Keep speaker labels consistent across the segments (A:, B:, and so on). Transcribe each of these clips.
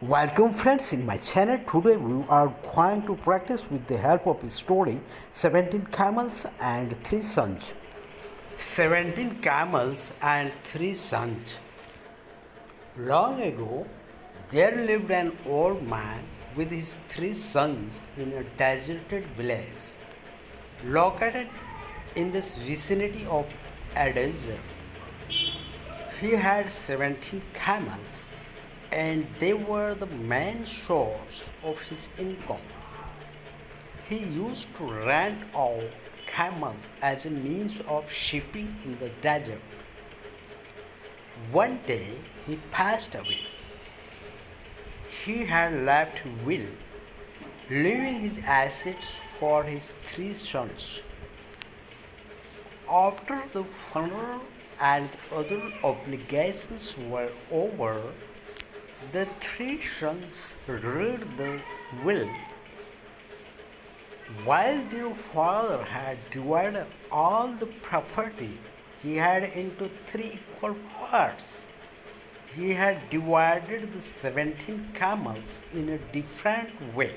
A: Welcome friends in my channel. Today we are going to practice with the help of a story 17 camels and 3 sons. 17 camels and 3 sons. Long ago there lived an old man with his 3 sons in a deserted village located in this vicinity of a desert. He had 17 camels and they were the main source of his income. He used to rent out camels as a means of shipping in the desert. One day he passed away. He had left a will, leaving his assets for his 3 sons. After the funeral and other obligations were over, the 3 sons read the will. While their father had divided all the property he had into 3 equal parts, he had divided the 17 camels in a different way.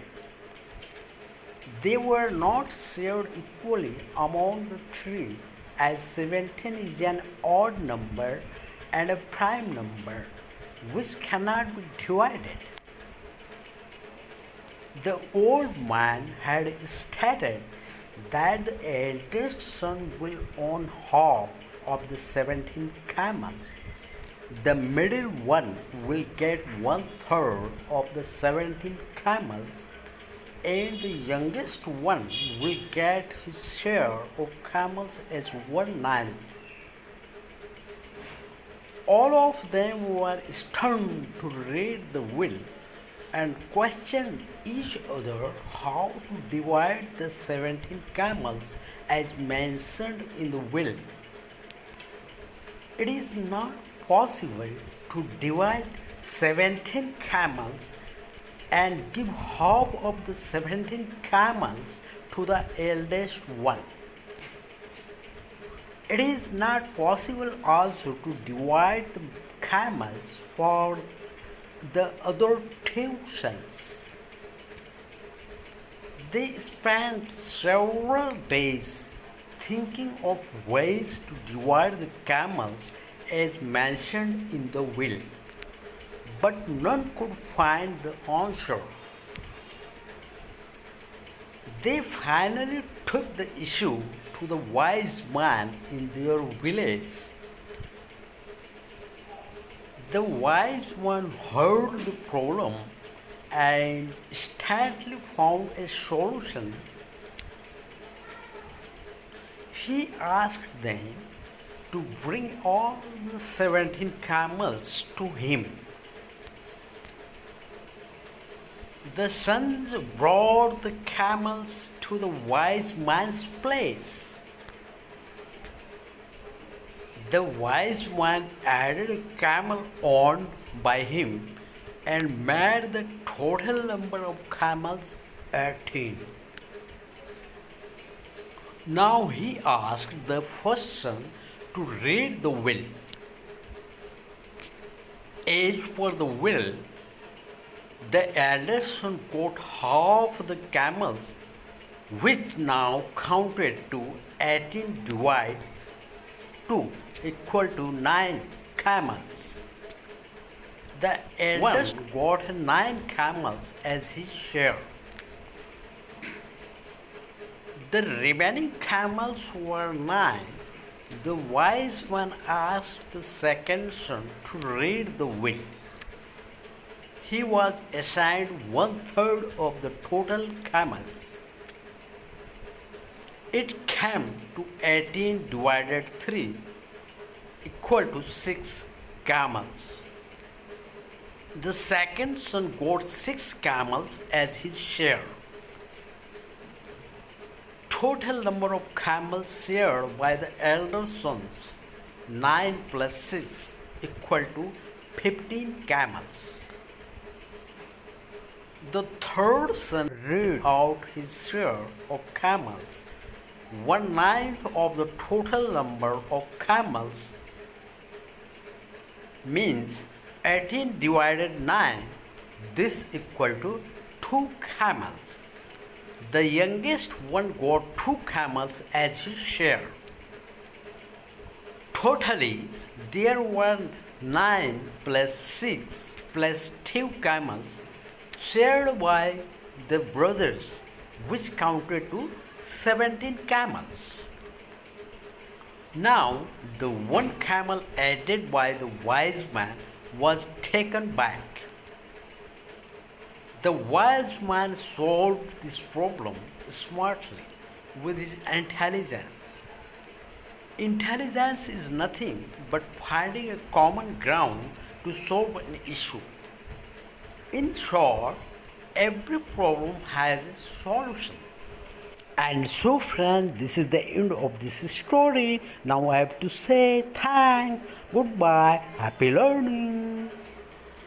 A: They were not shared equally among the 3, as 17 is an odd number and a prime number which cannot be divided. The old man had stated that the eldest son will own half of the 17 camels. The middle one will get 1/3 of the 17 camels, and the youngest one will get his share of camels as 1/9. All of them were stunned to read the will and questioned each other how to divide the 17 camels as mentioned in the will. It is not possible to divide 17 camels and give half of the 17 camels to the eldest one. It is not possible also to divide the camels for the other 2 sons. They spent several days thinking of ways to divide the camels as mentioned in the will, but none could find the answer. They finally took the issue to the wise man in their village. The wise one heard the problem and instantly found a solution. He asked them to bring all the 17 camels to him. The sons brought the camels to the wise man's place. The wise man added a camel owned by him and made the total number of camels 18. Now he asked the first son to read the will. As for the will, the eldest son got half the camels, which now counted to 18 divided 2 equal to 9 camels. The eldest got 9 camels as his share. The remaining camels were 9. The wise one asked the second son to read the will. He was assigned 1/3 of the total camels. It came to 18 divided 3 equal to 6 camels. The second son got 6 camels as his share. Total number of camels shared by the elder sons, 9 plus 6 equal to 15 camels. The third son read out his share of camels. 1/9 of the total number of camels means 18 divided 9 this equal to 2 camels. The youngest one got 2 camels as his share. Totally, there were 9 plus 6 plus 2 camels shared by the brothers, which counted to 17 camels. Now, the 1 camel added by the wise man was taken back. The wise man solved this problem smartly with his intelligence. Intelligence is nothing but finding a common ground to solve an issue. In short, every problem has a solution. And so, friends, this is the end of this story. Now I have to say thanks, goodbye, happy learning.